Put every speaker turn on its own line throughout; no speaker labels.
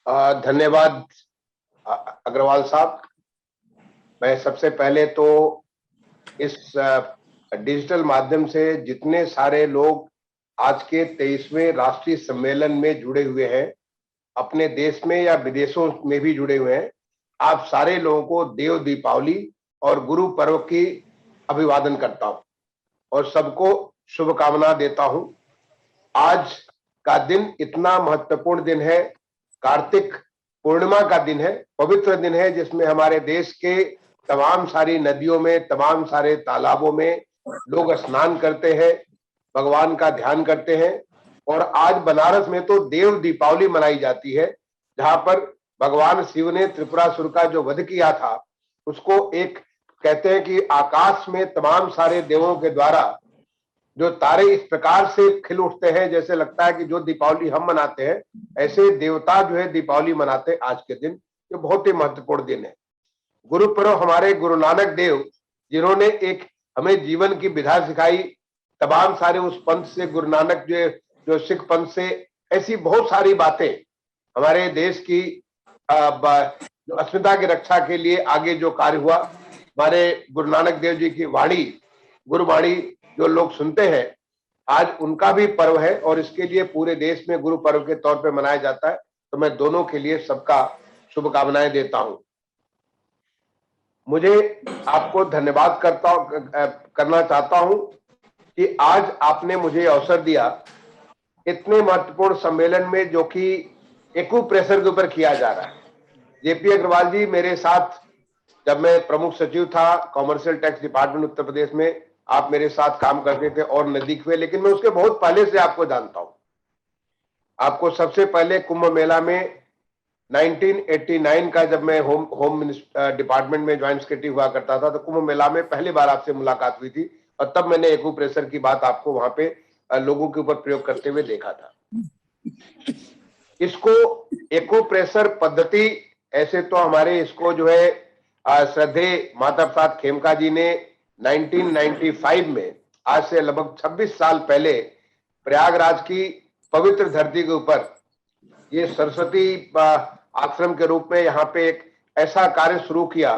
धन्यवाद अग्रवाल साहब। मैं सबसे पहले तो इस डिजिटल माध्यम से जितने सारे लोग आज के 23वें राष्ट्रीय सम्मेलन में जुड़े हुए हैं, अपने देश में या विदेशों में भी जुड़े हुए हैं, आप सारे लोगों को देव दीपावली और गुरु पर्व की अभिवादन करता हूं और सबको शुभकामना देता हूं। आज का दिन इतना महत्वपूर्ण दिन है, कार्तिक पूर्णिमा का दिन है, पवित्र दिन है, जिसमें हमारे देश के तमाम सारी नदियों में, तमाम सारे तालाबों में लोग स्नान करते हैं, भगवान का ध्यान करते हैं। और आज बनारस में तो देव दीपावली मनाई जाती है, जहां पर भगवान शिव ने त्रिपुरासुर का जो वध किया था, उसको एक कहते हैं कि आकाश में तमाम सारे देवों के द्वारा जो तारे इस प्रकार से खिल उठते हैं, जैसे लगता है कि जो दीपावली हम मनाते हैं, ऐसे देवता जो है दीपावली मनाते हैं आज के दिन। ये बहुत ही महत्वपूर्ण दिन है। गुरु पर्व हमारे गुरु नानक देव, जिन्होंने एक हमें जीवन की विधा सिखाई, तमाम सारे उस पंथ से, गुरु नानक जो सिख पंथ से, ऐसी बहुत सारी बातें हमारे देश की अस्मिता की रक्षा के लिए आगे जो कार्य हुआ, हमारे गुरु नानक देव जी की वाणी, गुरुवाणी जो लोग सुनते हैं, आज उनका भी पर्व है और इसके लिए पूरे देश में गुरु पर्व के तौर पे मनाया जाता है। तो मैं दोनों के लिए सबका शुभकामनाएं देता हूं। मुझे आपको धन्यवाद करना चाहता हूं कि आज आपने मुझे अवसर दिया इतने महत्वपूर्ण सम्मेलन में, जो कि एक्यूप्रेशर के ऊपर किया जा रहा है। जेपी अग्रवाल जी मेरे साथ, जब मैं प्रमुख सचिव था commercial tax department Uttar Pradesh में, आप मेरे साथ काम करते थे और नजदीक हुए, लेकिन मैं उसके बहुत पहले से आपको जानता हूं। आपको सबसे पहले कुंभ मेला में 1989 का, जब मैं होम डिपार्टमेंट में ज्वाइंट सेक्रेटरी हुआ करता था, तो कुंभ मेला में पहली बार आपसे मुलाकात हुई थी और तब मैंने एक्यूप्रेशर की बात आपको वहां पे लोगों के ऊपर प्रयोग करते हुए देखा था। इसको एक्यूप्रेशर पद्धति, ऐसे तो हमारे इसको जो है श्रद्धेय माता प्रसाद खेमका जी ने 1995 में, आज से लगभग 26 साल पहले, प्रयागराज की पवित्र धरती के ऊपर ये सरस्वती आश्रम के रूप में यहाँ पे एक ऐसा कार्य शुरू किया,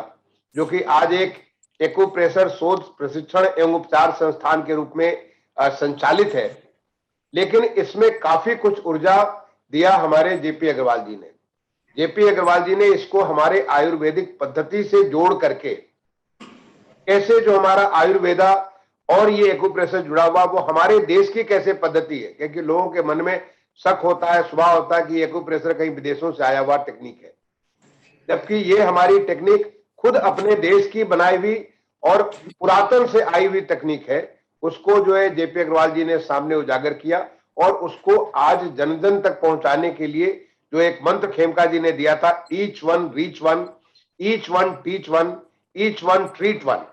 जो कि आज एक एक्यूप्रेशर शोध प्रशिक्षण एवं उपचार संस्थान के रूप में संचालित है। लेकिन इसमें काफी कुछ ऊर्जा दिया हमारे जेपी अग्रवाल जी ने। जेपी अग्रवाल जी ने इसको हमारे आयुर्वेदिक पद्धति से जोड़ करके, कैसे जो हमारा आयुर्वेदा और ये एक्यूप्रेशर जुड़ा हुआ, वो हमारे देश की कैसे पद्धति है, क्योंकि लोगों के मन में शक होता है, स्वभाव होता है कि एक्यूप्रेशर कहीं विदेशों से आया हुआ टेक्निक है, जबकि ये हमारी टेक्निक खुद अपने देश की बनाई हुई और पुरातन से आई हुई तकनीक है। उसको जो है जेपी अग्रवाल जी ने सामने उजागर किया और उसको आज जन जन तक पहुंचाने के लिए जो एक मंत्र खेमका जी ने दिया था, each one reach one, each one teach one, each one treat one,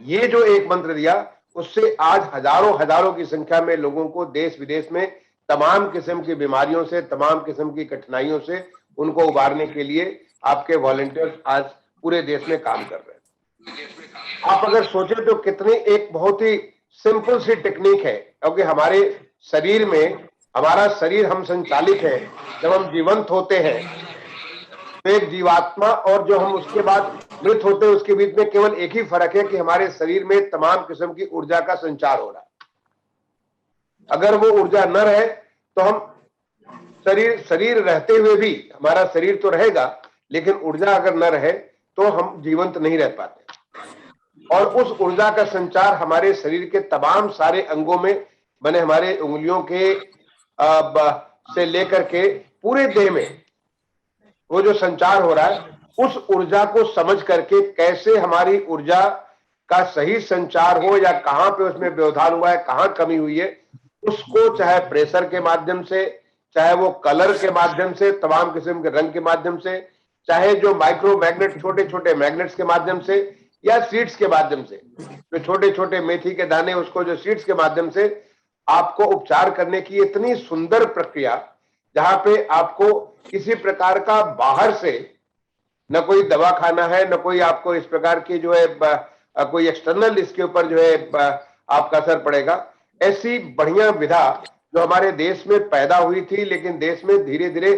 ये जो एक मंत्र दिया, उससे आज हजारों हजारों की संख्या में लोगों को देश विदेश में तमाम किस्म की बीमारियों से, तमाम किस्म की कठिनाइयों से उनको उबारने के लिए आपके वॉलंटियर्स आज पूरे देश में काम कर रहे हैं। आप अगर सोचे तो कितनी एक बहुत ही सिंपल सी टेक्निक है, क्योंकि हमारे शरीर में, हमारा शरीर हम संचालित है, जब हम जीवंत होते हैं तो एक जीवात्मा और जो हम उसके बाद मृत होते हैं, उसके बीच में केवल एक ही फर्क है कि हमारे शरीर में तमाम किस्म की ऊर्जा का संचार हो रहा है। अगर वो ऊर्जा न रहे तो हम शरीर रहते हुए भी, हमारा शरीर तो रहेगा, लेकिन ऊर्जा अगर न रहे तो हम जीवंत नहीं रह पाते। और उस ऊर्जा का संचार हमारे शरीर के तमाम सारे अंगों में बने, हमारे उंगलियों के से लेकर के पूरे देह में वो जो संचार हो रहा है, उस ऊर्जा को समझ करके कैसे हमारी ऊर्जा का सही संचार हो, या कहां पे उसमें व्यवधान हुआ है, कहां कमी हुई है, उसको चाहे प्रेशर के माध्यम से, चाहे वो कलर के माध्यम से, तमाम किस्म के रंग के माध्यम से, चाहे जो माइक्रो मैग्नेट, छोटे छोटे मैग्नेट्स के माध्यम से, या सीड्स के माध्यम से, जो छोटे छोटे मेथी के दाने, उसको जो सीड्स के माध्यम से आपको उपचार करने की इतनी सुंदर प्रक्रिया, जहां पे आपको किसी प्रकार का बाहर से न कोई दवा खाना है, न कोई आपको इस प्रकार की जो है कोई एक्सटर्नल इसके ऊपर जो है आपका असर पड़ेगा। ऐसी बढ़िया विधा जो हमारे देश में पैदा हुई थी, लेकिन देश में धीरे धीरे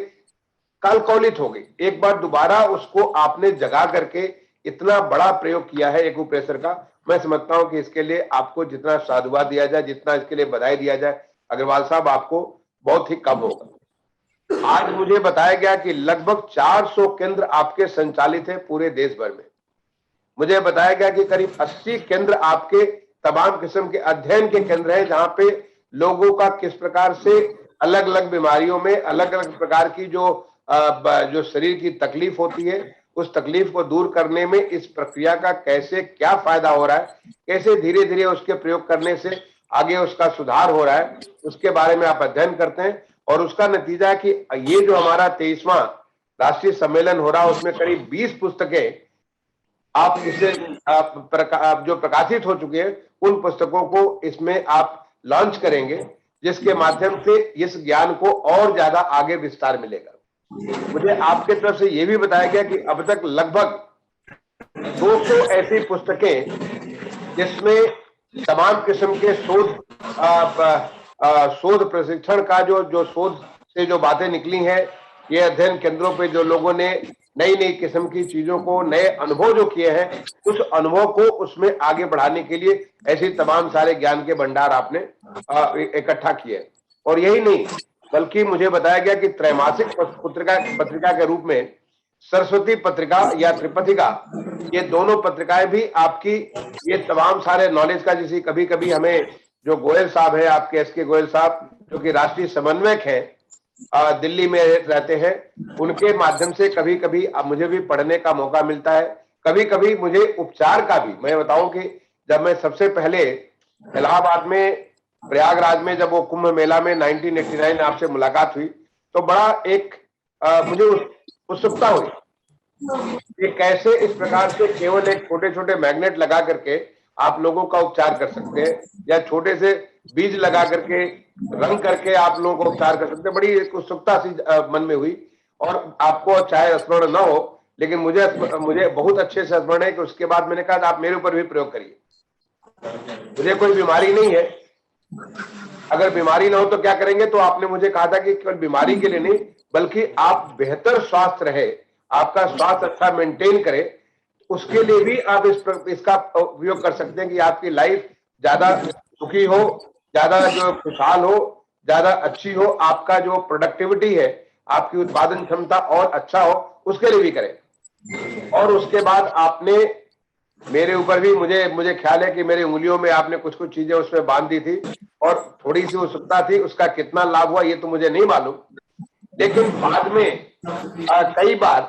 कालकौलित हो गई। एक बार दोबारा उसको आपने जगा करके इतना बड़ा प्रयोग किया है एक्यूप्रेशर का, मैं समझता हूं कि इसके लिए आपको जितना साधुवाद दिया जाए, जितना इसके लिए बधाई दिया जाए अग्रवाल साहब, आपको बहुत ही कम होगा। आज मुझे बताया गया कि लगभग 400 केंद्र आपके संचालित है पूरे देश भर में। मुझे बताया गया कि करीब 80 केंद्र आपके तमाम किस्म के अध्ययन के केंद्र हैं, जहां पे लोगों का किस प्रकार से अलग अलग बीमारियों में अलग अलग प्रकार की जो शरीर की तकलीफ होती है, उस तकलीफ को दूर करने में इस प्रक्रिया का कैसे क्या फायदा हो रहा है, कैसे धीरे धीरे उसके प्रयोग करने से आगे उसका सुधार हो रहा है, उसके बारे में आप अध्ययन करते हैं। और उसका नतीजा है कि ये जो हमारा 23वां राष्ट्रीय सम्मेलन हो रहा है, उसमें करीब 20 पुस्तकें आप इसे आप जो प्रकाशित हो चुके हैं, उन पुस्तकों को इसमें आप लॉन्च करेंगे, जिसके माध्यम से इस ज्ञान को और ज्यादा आगे विस्तार मिलेगा। मुझे आपके तरफ से यह भी बताया गया कि अब तक लगभग 200 ऐसी पुस्तकें जिसमें तमाम किस्म के शोध प्रशिक्षण का जो शोध से जो बातें निकली हैं, ये अध्ययन केंद्रों पे जो लोगों ने नई नई किस्म की चीजों को, नए अनुभव जो किए हैं, उस अनुभव को उसमें आगे बढ़ाने के लिए ऐसी तमाम सारे ज्ञान के भंडार आपने इकट्ठा किए। और यही नहीं, बल्कि मुझे बताया गया कि त्रैमासिक पत्रिका के रूप में सरस्वती पत्रिका या त्रिपथिका, ये दोनों पत्रिकाएं भी आपकी ये तमाम सारे नॉलेज का, जैसे कभी कभी हमें जो गोयल साहब है, आपके एसके गोयल साहब, जो कि राष्ट्रीय समन्वयक हैं, दिल्ली में रहते हैं, उनके माध्यम से कभी कभी मुझे भी पढ़ने का मौका मिलता है। कभी कभी मुझे उपचार का भी, मैं बताऊं कि जब मैं सबसे पहले इलाहाबाद में प्रयागराज में जब वो कुंभ मेला में 1989 आपसे मुलाकात हुई, तो बड़ा एक मुझे उत्सुकता हुई कि कैसे इस प्रकार से केवल एक छोटे छोटे मैग्नेट लगा करके आप लोगों का उपचार कर सकते हैं, या छोटे से बीज लगा करके रंग करके आप लोगों को उपचार कर सकते हैं। बड़ी एक उत्सुकता सी मन में हुई। और आपको चाहे स्मरण न हो, लेकिन मुझे बहुत अच्छे से स्मरण है कि उसके बाद मैंने कहा आप मेरे ऊपर भी प्रयोग करिए। मुझे कोई बीमारी नहीं है, अगर बीमारी ना हो तो क्या करेंगे? तो आपने मुझे कहा था कि केवल बीमारी के लिए नहीं, बल्कि आप बेहतर स्वास्थ्य रहे, आपका स्वास्थ्य अच्छा मेंटेन करे, उसके लिए भी आप इसका उपयोग कर सकते हैं कि आपकी लाइफ ज्यादा सुखी हो, ज्यादा जो खुशहाल हो, ज्यादा अच्छी हो, आपका जो प्रोडक्टिविटी है, आपकी उत्पादन क्षमता और अच्छा हो, उसके लिए भी करें। और उसके बाद आपने मेरे ऊपर भी मुझे ख्याल है कि मेरी उंगलियों में आपने कुछ कुछ चीजें उसमें बांध दी थी, और थोड़ी सी उत्सुकता थी, उसका कितना लाभ हुआ ये तो मुझे नहीं मालूम। लेकिन बाद में कई बार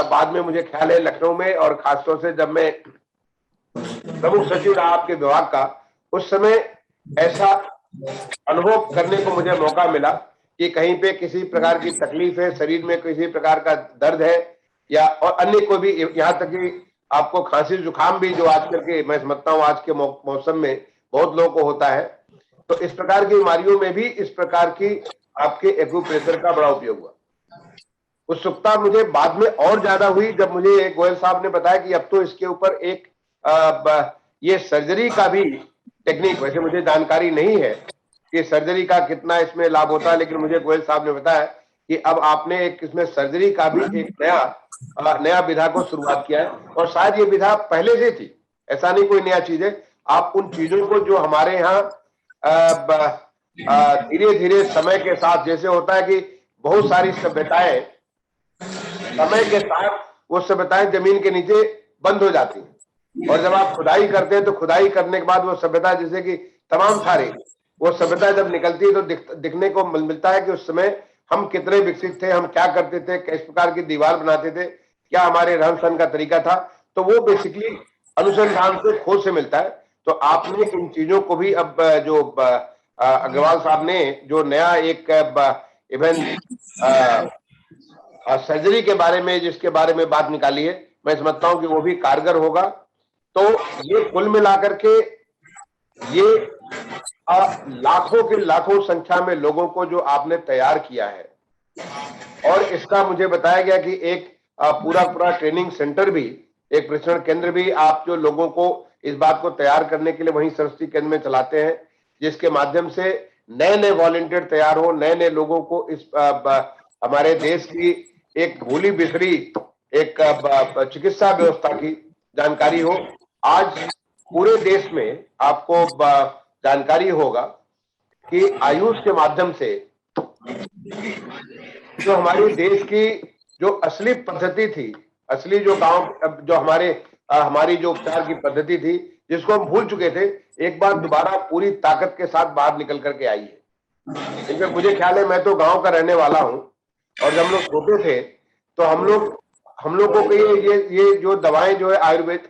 बाद में मुझे ख्याल है लखनऊ में, और खासतौर से जब मैं प्रमुख सचिव रहा आपके विभाग का, उस समय ऐसा अनुभव करने को मुझे मौका मिला कि कहीं पे किसी प्रकार की तकलीफ है, शरीर में किसी प्रकार का दर्द है, या और अन्य को भी, यहाँ तक कि आपको खांसी जुकाम भी, जो आजकल के मैं समझता हूँ आज के मौसम में बहुत लोगों को होता है, तो इस प्रकार की बीमारियों में भी इस प्रकार की आपके एक्यूप्रेशर का बड़ा उपयोग हुआ। उत्सुकता मुझे बाद में और ज्यादा हुई जब मुझे गोयल साहब ने बताया कि अब तो इसके ऊपर एक ये सर्जरी का भी टेक्निक, वैसे मुझे जानकारी नहीं है कि सर्जरी का कितना इसमें लाभ होता है, लेकिन मुझे गोयल साहब ने बताया कि अब आपने एक इसमें सर्जरी का भी एक नया विधा को शुरुआत किया है। और शायद ये विधा पहले से थी, ऐसा नहीं कोई नया चीज है। आप उन चीजों को जो हमारे यहाँ धीरे धीरे समय के साथ, जैसे होता है कि बहुत सारी सभ्यताएं समय के साथ वो सभ्यताएं जमीन के नीचे बंद हो जाती हैं, और जब आप खुदाई करते हैं तो खुदाई करने के बाद वो सभ्यता, जैसे कि तमाम सारी वो सभ्यता जब निकलती है तो दिखने को मिलता है कि उस समय हम कितने विकसित थे, हम क्या करते थे, किस प्रकार की दीवार बनाते थे, क्या हमारे रहन सहन का तरीका था। तो वो बेसिकली अनुसंधान से, खोज से मिलता है। तो आपने इन चीजों को भी अब जो अग्रवाल साहब ने जो नया एक इवेंट सर्जरी के बारे में, जिसके बारे में बात निकाली है, मैं समझता हूं कि वो भी कारगर होगा। तो ये कुल मिलाकर के ये लाखों की लाखों संख्या में लोगों को जो आपने तैयार किया है, और इसका मुझे बताया गया कि एक पूरा ट्रेनिंग सेंटर भी, एक प्रशिक्षण केंद्र भी आप जो लोगों को इस बात को तैयार करने के लिए वहीं सरस्वती केंद्र में चलाते हैं, जिसके माध्यम से नए नए वॉलंटियर तैयार हो, नए नए लोगों को इस हमारे देश की एक भूली बिखरी एक चिकित्सा व्यवस्था की जानकारी हो। आज पूरे देश में आपको जानकारी होगा कि आयुष के माध्यम से जो हमारे देश की जो असली पद्धति थी, असली जो गांव जो हमारी जो उपचार की पद्धति थी, जिसको हम भूल चुके थे, एक बार दोबारा पूरी ताकत के साथ बाहर निकल करके आई है। इसमें मुझे ख्याल है, मैं तो गांव का रहने वाला हूं, और जब हम लोग छोटे थे तो हम लोगों को ये जो दवाएं जो है आयुर्वेद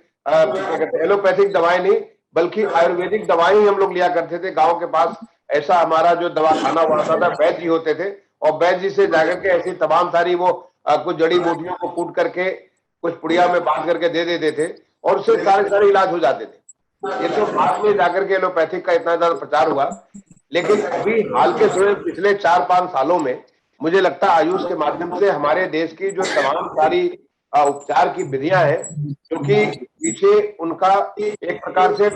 एलोपैथिक दवाएं नहीं बल्कि आयुर्वेदिक दवाएं ही हम लोग लिया करते थे। गांव के पास ऐसा हमारा जो दवाखाना हुआ था, वैद्य जी होते थे, और वैद्य जी से जाकर के ऐसी तमाम सारी वो कुछ जड़ी बूटियों को कूट करके कुछ पुड़िया में बांध करके दे देते थे, और उससे सारे इलाज हो जाते थे। ये तो बाद में जाकर के एलोपैथिक का इतना ज्यादा प्रचार हुआ, लेकिन अभी हाल के समय पिछले 4-5 सालों में मुझे लगता है आयुष के माध्यम से हमारे देश की जो तमाम सारी उपचार की विधियां हैं, क्योंकि पीछे उनका एक प्रकार से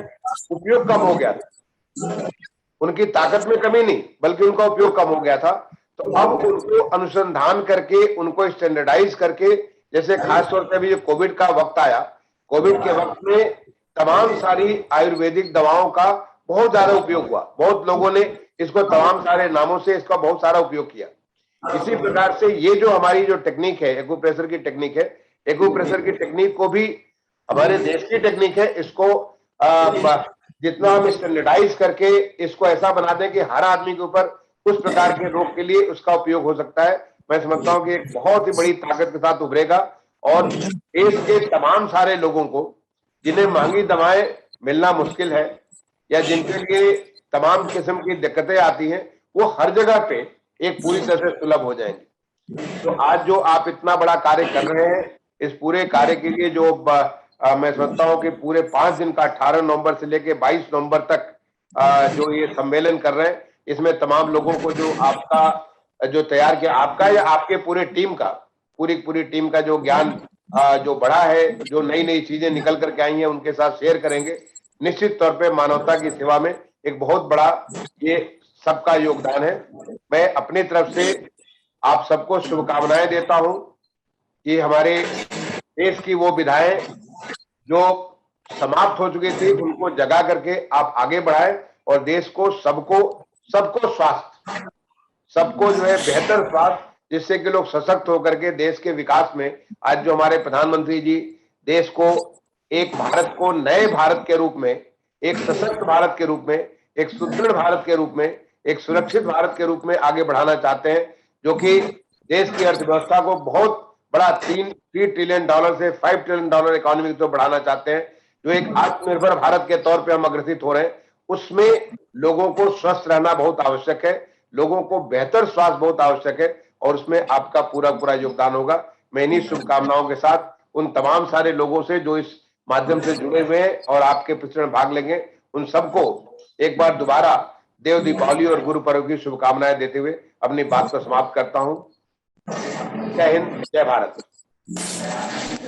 उपयोग कम हो गया था, उनकी ताकत में कमी नहीं बल्कि उनका उपयोग कम हो गया था। तो अब उनको अनुसंधान करके उनको स्टैंडर्डाइज करके, जैसे खास तौर पर अभी जो कोविड का वक्त आया, कोविड के वक्त में तमाम सारी आयुर्वेदिक दवाओं का बहुत ज्यादा उपयोग हुआ। बहुत लोगों ने इसको तमाम सारे नामों से इसका बहुत सारा उपयोग किया। इसी प्रकार से ये जो हमारी जो टेक्निक है, एक्यूप्रेशर की टेक्निक है, एक्यूप्रेशर की टेक्निक को भी हमारे देश की टेक्निक है, इसको जितना हम स्टैंडर्डाइज करके इसको ऐसा बना दें कि हर आदमी के ऊपर उस प्रकार के रोग के लिए उसका उपयोग हो सकता है, मैं समझता हूं कि एक बहुत ही बड़ी ताकत के साथ उभरेगा। और देश के तमाम सारे लोगों को जिन्हें महंगी दवाएं मिलना मुश्किल है या जिनके लिए तमाम किस्म की दिक्कतें आती हैं, वो हर जगह पे एक पूरी तरह से सुलभ हो जाएंगी। तो आज जो आप इतना बड़ा कार्य कर रहे हैं, इस पूरे कार्य के लिए जो मैं समझता हूं कि पूरे 5 दिन का 18 नवंबर से लेकर 22 नवंबर तक जो ये सम्मेलन कर रहे हैं, इसमें तमाम लोगों को जो आपका जो तैयार किया, आपका या आपके पूरे टीम का, पूरी टीम का जो ज्ञान जो बढ़ा है, जो नई चीजें निकल करके आई हैं, उनके साथ शेयर करेंगे। निश्चित तौर पे मानवता की सेवा में एक बहुत बड़ा ये सबका योगदान है। मैं अपनी तरफ से आप सबको शुभकामनाएं देता हूं कि हमारे देश की वो विधाएं जो समाप्त हो चुकी थी उनको जगा करके आप आगे बढ़ाएं, और देश को सबको स्वास्थ्य, सबको जो है बेहतर स्वास्थ्य, जिससे कि लोग सशक्त होकर के देश के विकास में, आज जो हमारे प्रधानमंत्री जी देश को एक भारत को नए भारत के रूप में, एक सशक्त भारत के रूप में, एक सुदृढ़ भारत के रूप में, एक सुरक्षित भारत के रूप में आगे बढ़ाना चाहते हैं, जो कि देश की अर्थव्यवस्था को बहुत बड़ा $3 ट्रिलियन से $5 ट्रिलियन इकोनॉमी तो बढ़ाना चाहते हैं, जो एक आत्मनिर्भर भारत के तौर पे हम अग्रसित हो रहे हैं। उसमें लोगों को स्वस्थ रहना बहुत आवश्यक है, लोगों को बेहतर स्वास्थ्य बहुत आवश्यक है, और उसमें आपका पूरा योगदान होगा। मैं इन्हीं शुभकामनाओं के साथ उन तमाम सारे लोगों से जो इस माध्यम से जुड़े हुए हैं और आपके प्रशिक्षण में भाग लेंगे, उन सबको एक बार दोबारा देव दीपावली और गुरु पर्व की शुभकामनाएं देते हुए अपनी बात को समाप्त करता हूं। जय हिंद, जय भारत।